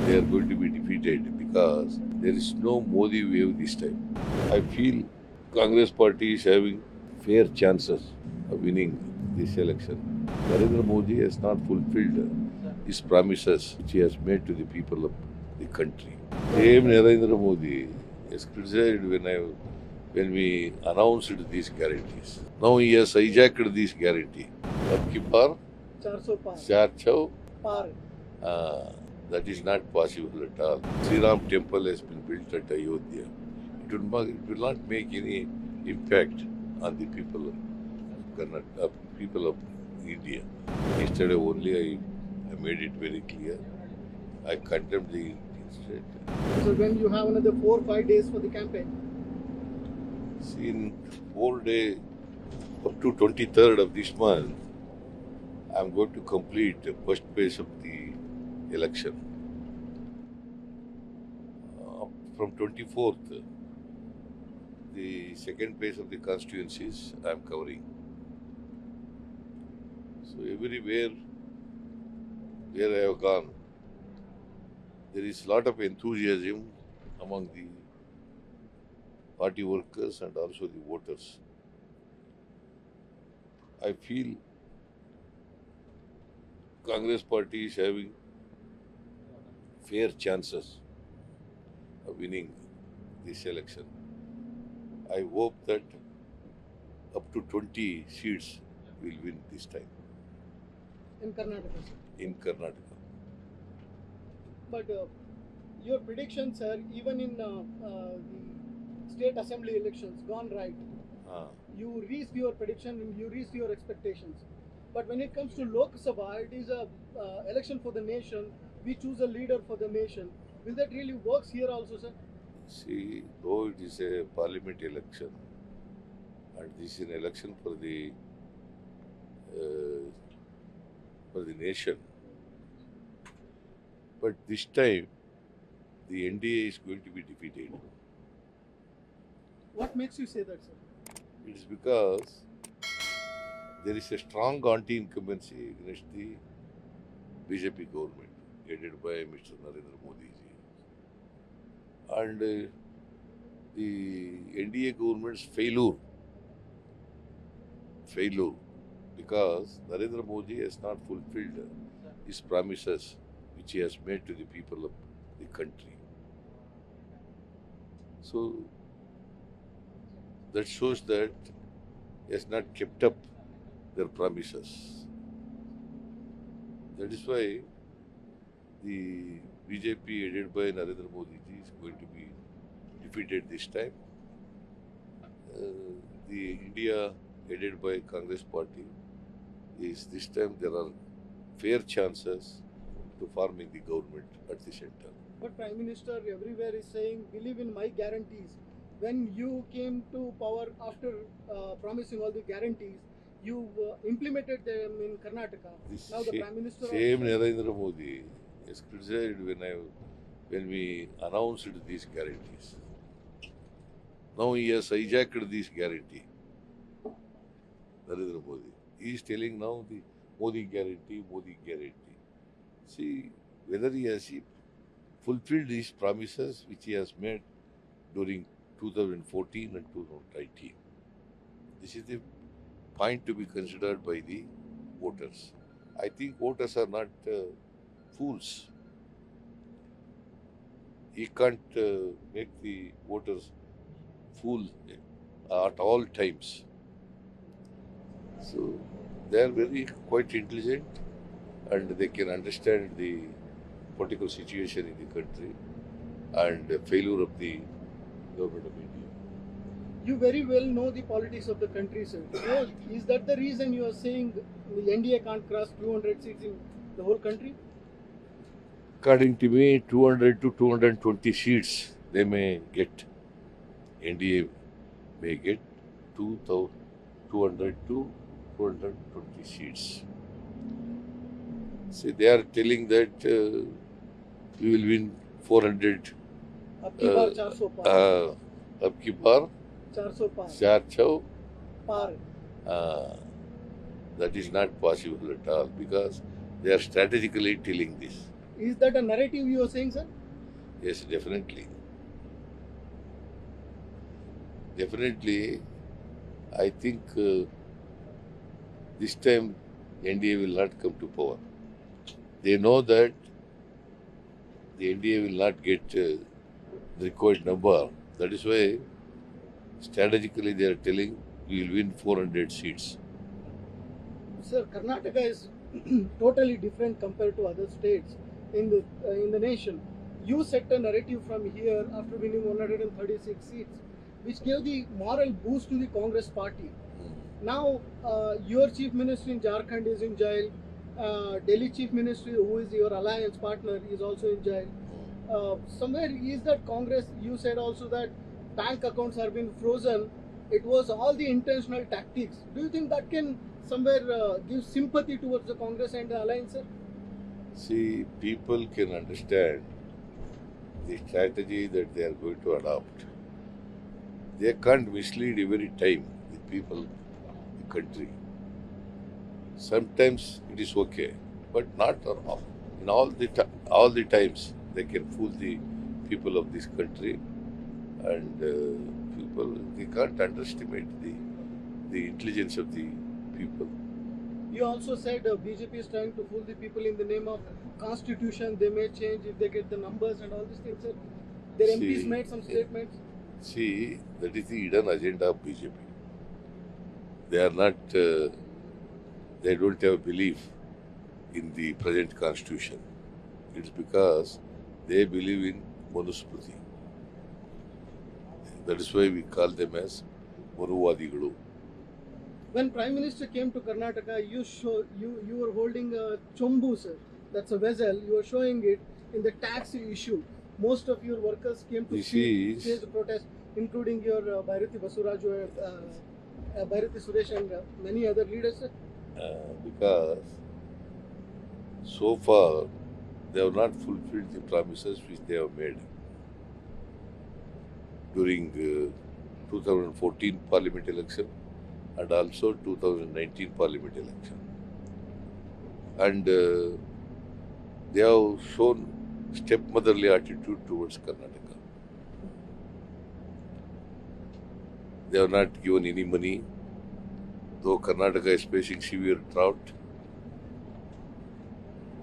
they are going to be defeated because there is no Modi wave this time. I feel Congress party is having fair chances of winning this election. Narendra Modi has not fulfilled his promises which he has made to the people of the country. Same Narendra Modi is criticized when we announced these guarantees. Now he has hijacked these guarantee. Ab ki baar 400 par 400 par that is not possible at all. Sri Ram temple has been built at Ayodhya. It will not make any impact on the people of Karnataka, people of India. Yesterday only I made it very clear. I condemned the incident. So when you have another 4 or 5 days for the campaign, See, in 4 days, up to 23rd of this month, I am going to complete the first phase of the election. From 24th, the second phase of the constituencies I am covering. So everywhere where I have gone, there is a lot of enthusiasm among the party workers and also the voters. I feel Congress party is having fair chances of winning this election. I hope that up to 20 seats will win this time in Karnataka, sir. in Karnataka. But your predictions, sir, even in the state assembly elections gone right, you reached your prediction and you reached your expectations. But when it comes to Lok Sabha, it is a election for the nation. We choose a leader for the nation. Will that really work here also, sir? See, though it is a parliament election and this is an election for the nation, but this time the NDA is going to be defeated. What makes you say that, sir? It is because there is a strong anti-incumbency against the BJP government headed by Mr. Narendra Modi ji. And the NDA government's failure because Narendra Modi has not fulfilled his promises which he has made to the people of the country. So that shows that he has not kept up their promises. That is why the BJP headed by Narendra Modi ji is going to be defeated this time. The India headed by Congress party is this time there are fair chances to forming the government at the center. But Prime Minister everywhere is saying, believe in my guarantees. When you came to power after promising all the guarantees, you implemented them in Karnataka. Now the Prime Minister Same Narendra Modi is criticized when we announced these guarantees. Now he has hijacked this guarantee. Narendra Modi. He is telling now the Modi guarantee. See, whether he has fulfilled his promises which he has made during 2014 and 2019. This is the point to be considered by the voters. I think voters are not fools. He can't make the voters fool at all times. So they are very quite intelligent and they can understand the political situation in the country and the failure of the government of India. You very well know the politics of the country, sir. Is that the reason you are saying the NDA can't cross 200 seats in the whole country? According to me, 200 to 220 seats they may get. NDA may get 200 to 220 seats. See, they are telling that we will win 400. Ab ki baar 400 par Ab ki baar 400 par 400 par that is not possible at all because they are strategically telling this. Is that a narrative you are saying, sir? Yes, definitely. Definitely, I think this time NDA will not come to power. They know that the NDA will not get the required number. That is why strategically they are telling we will win 400 seats. Sir, Karnataka is totally different compared to other states in the nation. You set a narrative from here after winning 136 seats, which gave the moral boost to the Congress party. Now, your chief minister in Jharkhand is in jail. Delhi chief minister, who is your alliance partner, is also in jail. Somewhere is that Congress, you said also that bank accounts have been frozen. It was all the intentional tactics. Do you think that can somewhere give sympathy towards the Congress and the alliance, sir? See, people can understand the strategy that they are going to adopt. They can't mislead every time the people, the country. Sometimes it is okay, but not in all the times they can fool the people of this country, and people they can't underestimate the intelligence of the people. You also said BJP is trying to fool the people in the name of constitution. They may change if they get the numbers and all these things, sir. Their MPs made some statements. See, that is the hidden agenda of BJP. They are not. They don't have belief in the present constitution. It's because they believe in Manusmriti. That is why we call them as Manuvadigalu. When Prime Minister came to Karnataka, you were holding a chombu, sir. That's a vessel. You were showing it in the tax issue. Most of your workers came to see the protest, including your Bhairati Basuraju, Bhairati Suresh, and many other leaders, sir. Because so far they have not fulfilled the promises which they have made during 2014 Parliament election and also 2019 Parliament election. And they have shown stepmotherly attitude towards Karnataka. They have not given any money, though Karnataka is facing severe drought.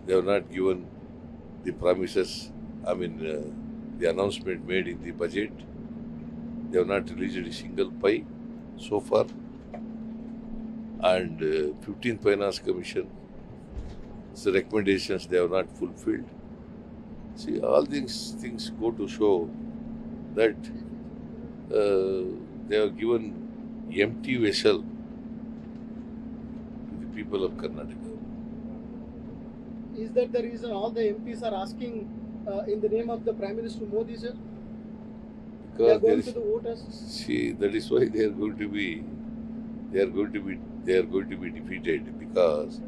They have not given the promises, the announcement made in the budget. They have not released a single pie so far. And 15th Finance Commission, the recommendations they have not fulfilled. See, all these things go to show that they have given empty vessel to the people of Karnataka. Is that the reason all the MPs are asking in the name of the Prime Minister Modi, sir? Because they are going to the voters. See, that is why they are going to be defeated, because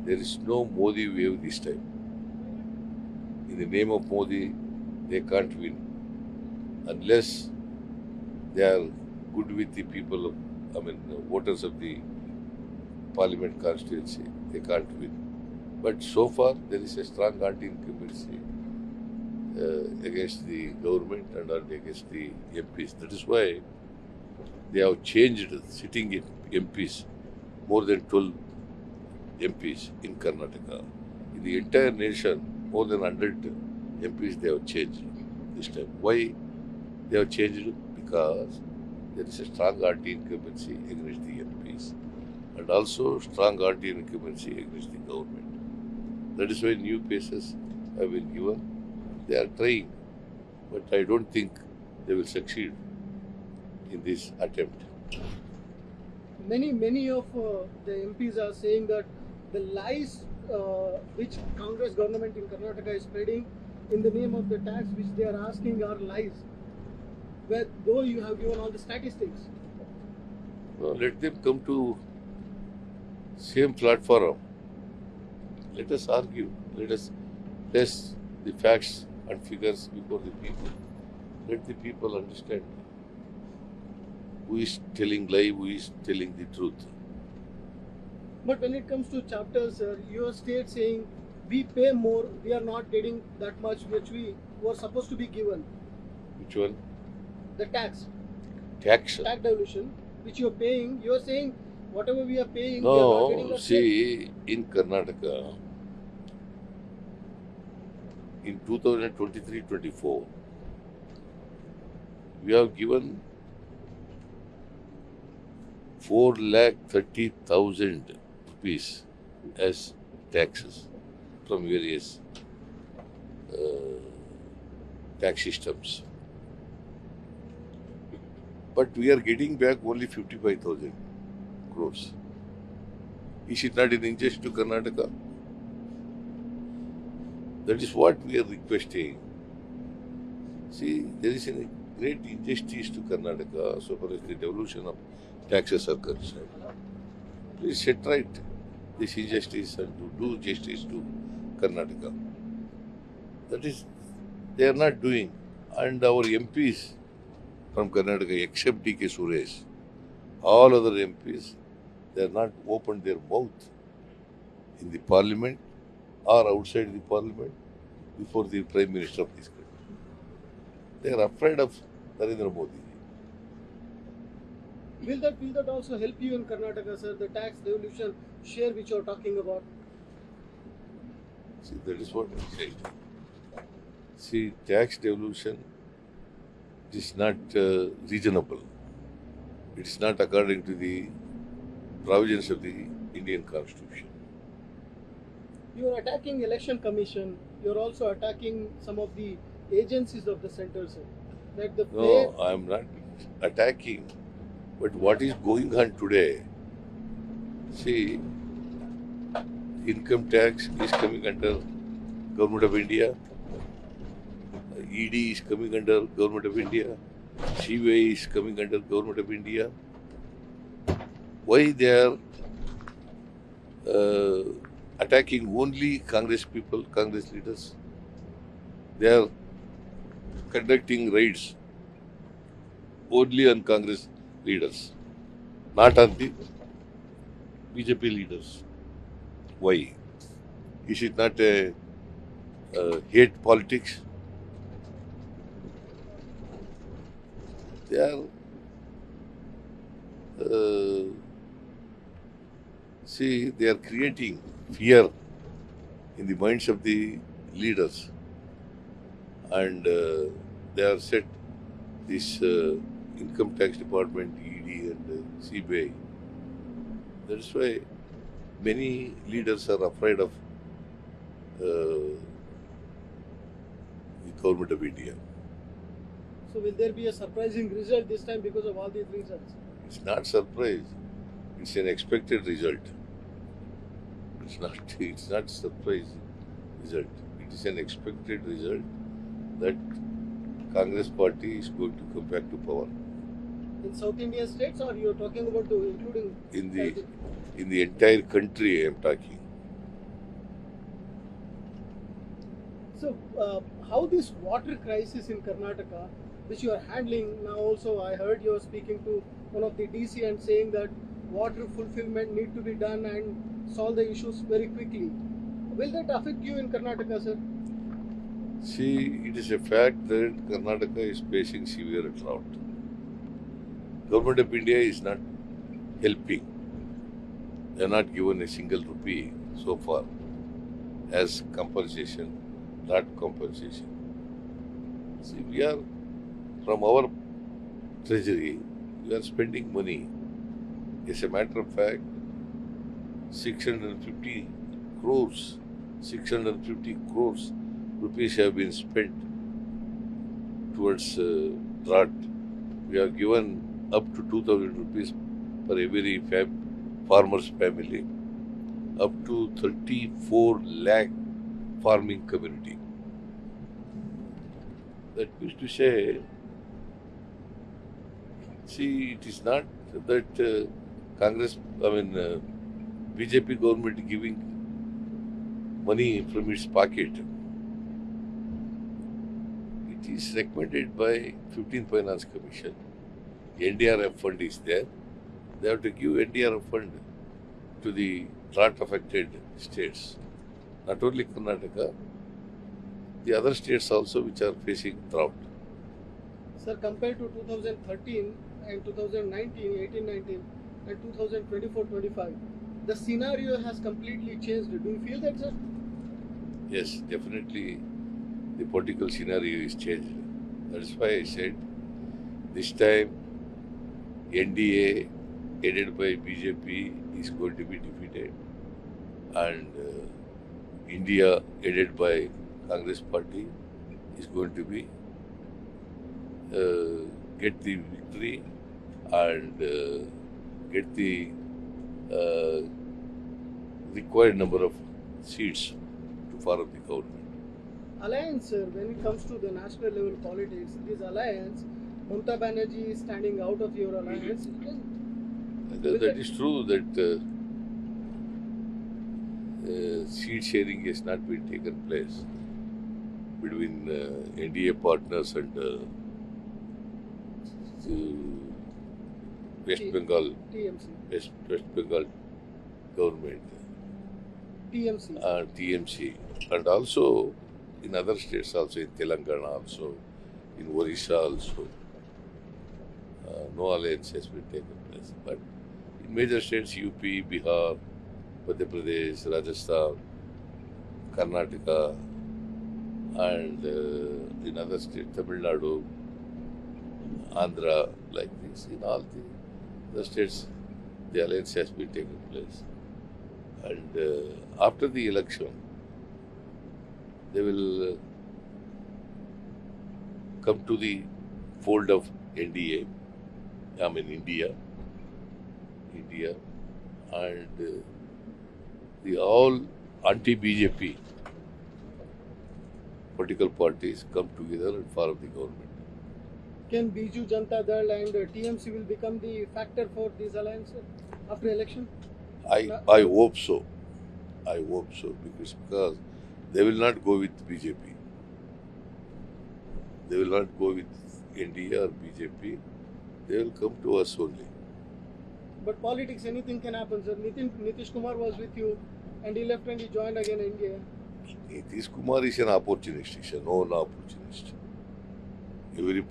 there is no Modi wave this time. In the name of Modi, they can't win unless they are good with the people of, voters of the Parliament constituency. They can't win. But so far, there is a strong anti-incumbency against the government and against the MPs. That is why they have changed sitting MPs, more than 12 MPs in Karnataka. In the entire nation, more than 100 MPs they have changed this time. Why they have changed? Because there is a strong anti-incumbency against the MPs and also strong anti-incumbency against the government. That is why new faces have been given. They are trying, but I don't think they will succeed in this attempt. Many of the MPs are saying that the lies which Congress government in Karnataka is spreading in the name of the tax which they are asking are lies. Where, though you have given all the statistics. Well, let them come to same platform. Let us argue. Let us place the facts and figures before the people. Let the people understand who is telling lie, who is telling the truth. But when it comes to chapters, your state saying we pay more, we are not getting that much which we were supposed to be given. Which one? The tax Tax. devolution, which you are paying, you are saying whatever we are paying, we are not getting No, that. see, in Karnataka, in 2023-24, we have given 4,30,000 rupees as taxes from various tax systems. But we are getting back only 55,000 crores. Is it not an injustice to Karnataka? That is what we are requesting. See, there is a great injustice to Karnataka so far as the devolution of taxes are concerned. Please set right this injustice and to do justice to Karnataka. That is, they are not doing. And our MPs from Karnataka, except D.K. Suresh, all other MPs, they are not opened their mouth in the parliament or outside the parliament before the Prime Minister of this country. They are afraid of Narendra Modi. Will that also help you in Karnataka, sir? The tax devolution share which you are talking about. See, that is what I said. See, tax devolution is not reasonable. It is not according to the provisions of the Indian Constitution. You are attacking Election Commission. You are also attacking some of the agencies of the center, sir. That the No, I am not attacking. But what is going on today? See, income tax is coming under Government of India. ED is coming under Government of India. CBI is coming under Government of India. Why they are attacking only Congress people, Congress leaders? They are conducting raids only on Congress leaders, not on the BJP leaders. Why? Is it not a hate politics? They are see, they are creating fear in the minds of the leaders, and they are set this income tax department, ED and CBI. That is why many leaders are afraid of the Government of India. So will there be a surprising result this time because of all these reasons? It's not surprise. It's an expected result. It's not surprise result. It is an expected result that Congress party is going to come back to power. In South Indian states, or you are talking about including in the entire country I am talking. So how this water crisis in Karnataka, which you are handling now, also I heard you are speaking to one of the DC and saying that water fulfillment need to be done and solve the issues very quickly. Will that affect you in Karnataka, sir? See, it is a fact that Karnataka is facing severe drought. Government of India is not helping. They are not given a single rupee so far as compensation, not compensation. See, we are, from our treasury, we are spending money. As a matter of fact, 650 crores rupees have been spent towards drought. We have given up to 2,000 rupees for every farmer's family, up to 34 lakh farming community. That means to say, see, it is not that BJP government giving money from its pocket. It is recommended by 15th Finance Commission. NDRF fund is there. They have to give NDRF fund to the drought affected states. Not only Karnataka, the other states also which are facing drought. Sir, compared to 2013 and 2019, 18-19 and 2024-25, the scenario has completely changed. Do you feel that, sir? Yes, definitely the political scenario is changed. That's why I said this time NDA headed by BJP is going to be defeated, and India headed by Congress party is going to be get the victory and get the required number of seats to form the government. Alliance, sir, when it comes to the national level politics, this alliance, Mamata Banerjee is standing out of your alliance. That is true that seat sharing has not been taken place between NDA partners and West Bengal TMC. West Bengal government, TMC, and also in other states, also in Telangana, also in Orissa, also no alliance has been taken place. But in major states, UP, Bihar, Madhya Pradesh, Rajasthan, Karnataka, and in other states, Tamil Nadu, Andhra, like this, in all the states, the alliance has been taken place. And after the election, they will come to the fold of NDA, I mean India, and the all anti-BJP political parties come together and form the government. Can Biju Janata Dal and TMC will become the factor for this alliance after election? I hope so. I hope so because they will not go with BJP. They will not go with NDA or BJP. They will come to us only. But politics, anything can happen, sir. Nitish Kumar was with you and he left and he joined again India. Nitish Kumar is an opportunist. He's a known opportunist. Every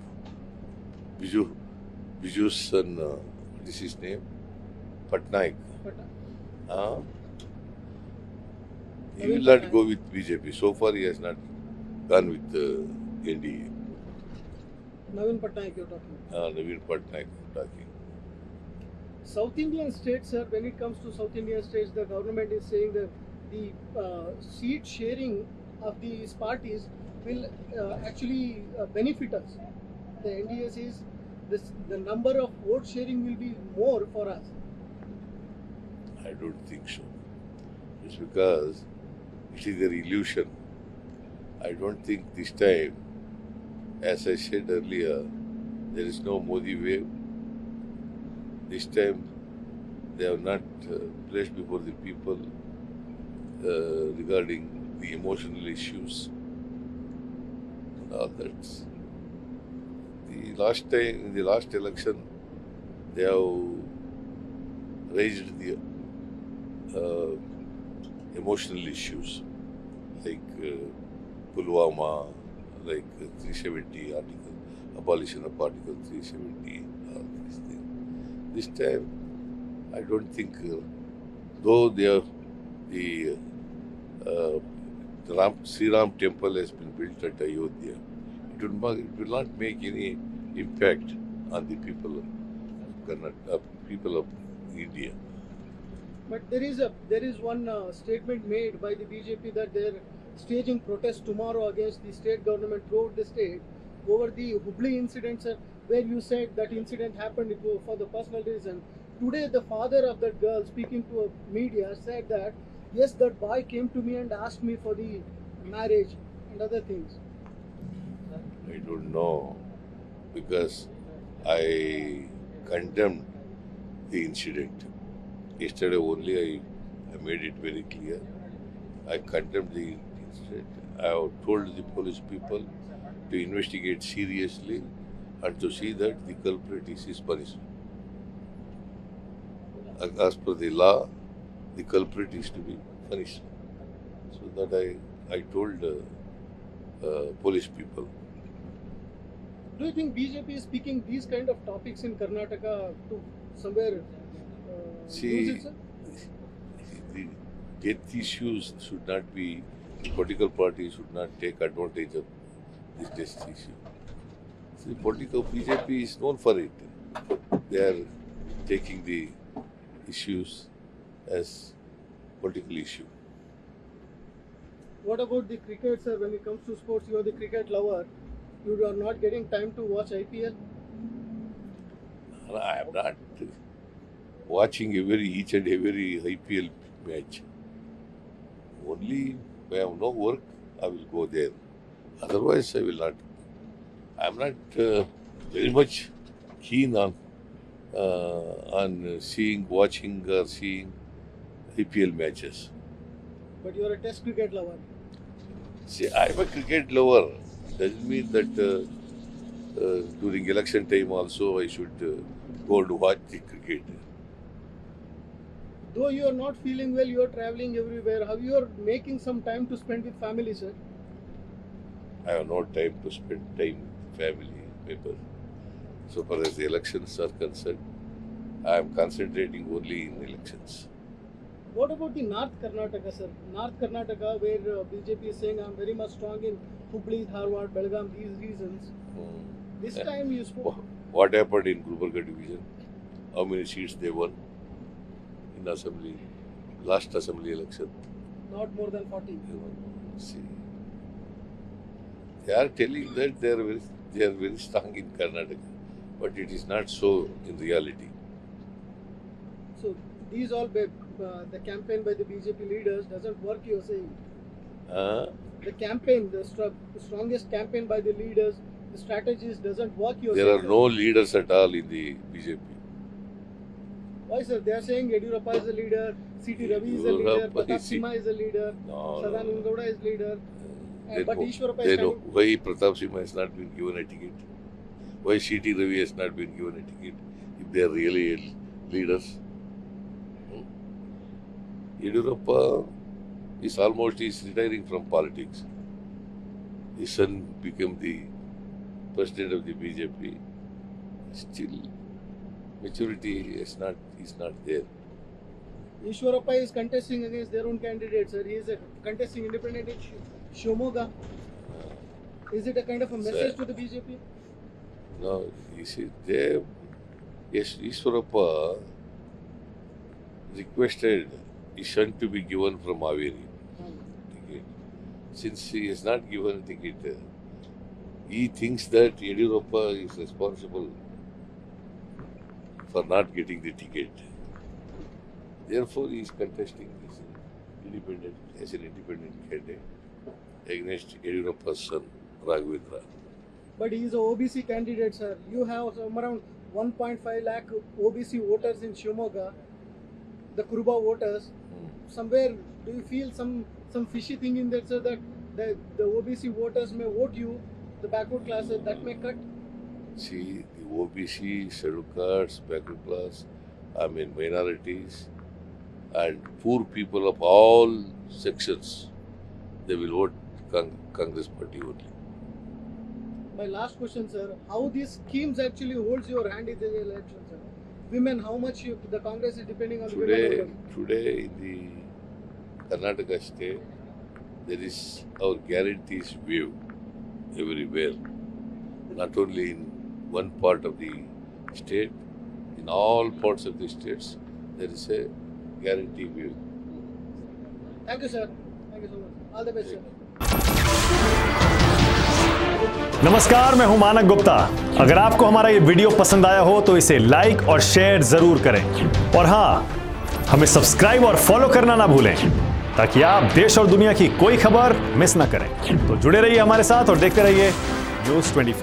Biju's son, what is his name? Patnaik. He will not go with BJP. So far, he has not gone with NDA. Naveen Patnaik, you're talking. Naveen Patnaik, talking. South Indian states, sir, when it comes to South Indian states, the government is saying that the seat sharing of these parties will actually benefit us. The NDA says the number of vote sharing will be more for us. I don't think so. It's because it is an illusion. I don't think this time, as I said earlier, there is no Modi wave. This time, they have not placed before the people regarding the emotional issues and all that. The last time, in the last election, they have raised the emotional issues like Pulwama, like 370 article, abolition of Article 370, all these things. This time, I don't think, though they are the Sri Ram temple has been built at Ayodhya, it will not make any impact on the people of India. But there is one statement made by the BJP that they're staging protests tomorrow against the state government throughout the state over the Hubli incident, sir, where you said that incident happened for the personal reason. Today, the father of that girl, speaking to a media, said that yes, that boy came to me and asked me for the marriage and other things. I don't know, because I condemned the incident. Yesterday only I made it very clear. I condemned the incident. I have told the police people to investigate seriously and to see that the culprit is punished. As per the law, the culprit is to be punished. So that I told police people. Do you think BJP is speaking these kind of topics in Karnataka to somewhere See, use it, sir? the death issues should not be, political parties should not take advantage of this death issue. See, political BJP is known for it. They are taking the issues as political issue. What about the cricket, sir? When it comes to sports, you are the cricket lover. You are not getting time to watch IPL? I am not watching each and every IPL match. Only when I have no work, I will go there. Otherwise, I will not. I am not very much keen on watching or seeing IPL matches. But you are a test cricket lover. See, I am a cricket lover. Doesn't mean that during election time also I should go and watch the cricket. Though you are not feeling well, you are traveling everywhere. How you are making some time to spend with family, sir? I have no time to spend time with family members. So far as the elections are concerned, I am concentrating only in elections. What about the North Karnataka, sir? North Karnataka, where BJP is saying I am very much strong in Hubli, Dharwad, Belgaum, these regions. This time you spoke. What happened in Gulbarga division? How many seats they won in assembly? Last assembly election? Not more than 40. See, they are telling that they are very strong in Karnataka, but it is not so in reality. So these all the campaign by the BJP leaders doesn't work, you are saying? The campaign, the strongest campaign by the leaders, the strategies doesn't work, you are saying? There are no leaders at all in the BJP. Why, sir? They are saying Yediyurappa is a leader, C.T. Ravi is a leader, Pratap Simha is a leader, Sadananda Gowda is leader. But Ishwarappa is standing. Why Pratap Simha has not been given a ticket? Why C.T. Ravi has not been given a ticket? If they are really leaders. Yediyurappa is retiring from politics. His son became the president of the BJP. Still, maturity is not there. Ishwarappa is contesting against their own candidates, sir. He is contesting independent in Shimoga. Is it a kind of a message to the BJP? No, you see, Ishwarappa requested his son to be given from Haveri ticket. Since he is not given a ticket, he thinks that Yediyurappa is responsible for not getting the ticket. Therefore, he is contesting as an independent candidate against Yediyurappa's son, Raghavendra. But he is a OBC candidate, sir. You have around 1.5 lakh OBC voters in Shimoga, the Kuruba voters. Somewhere, do you feel some fishy thing in that, sir, that the OBC voters may vote you, the backward classes, that may cut? See, the OBC, scheduled castes, backward class, minorities, and poor people of all sections, they will vote Congress party only. My last question, sir, how these schemes actually holds your hand in the election, sir? Women, how much the Congress is depending on women? Today in the Karnataka state, there is our guarantees wave everywhere. Not only in one part of the state, in all parts of the states, there is a guarantee wave. Thank you, sir. Thank you so much. All the best, sir. नमस्कार, मैं हूं मानक गुप्ता। अगर आपको हमारा ये video पसंद आया हो तो इसे लाइक और शेयर जरूर करें और हां, हमें सब्सक्राइब और फॉलो करना ना भूलें ताकि आप देश और दुनिया की कोई खबर मिस ना करें। तो जुड़े रहिए हमारे साथ और देखते रहिए News 24।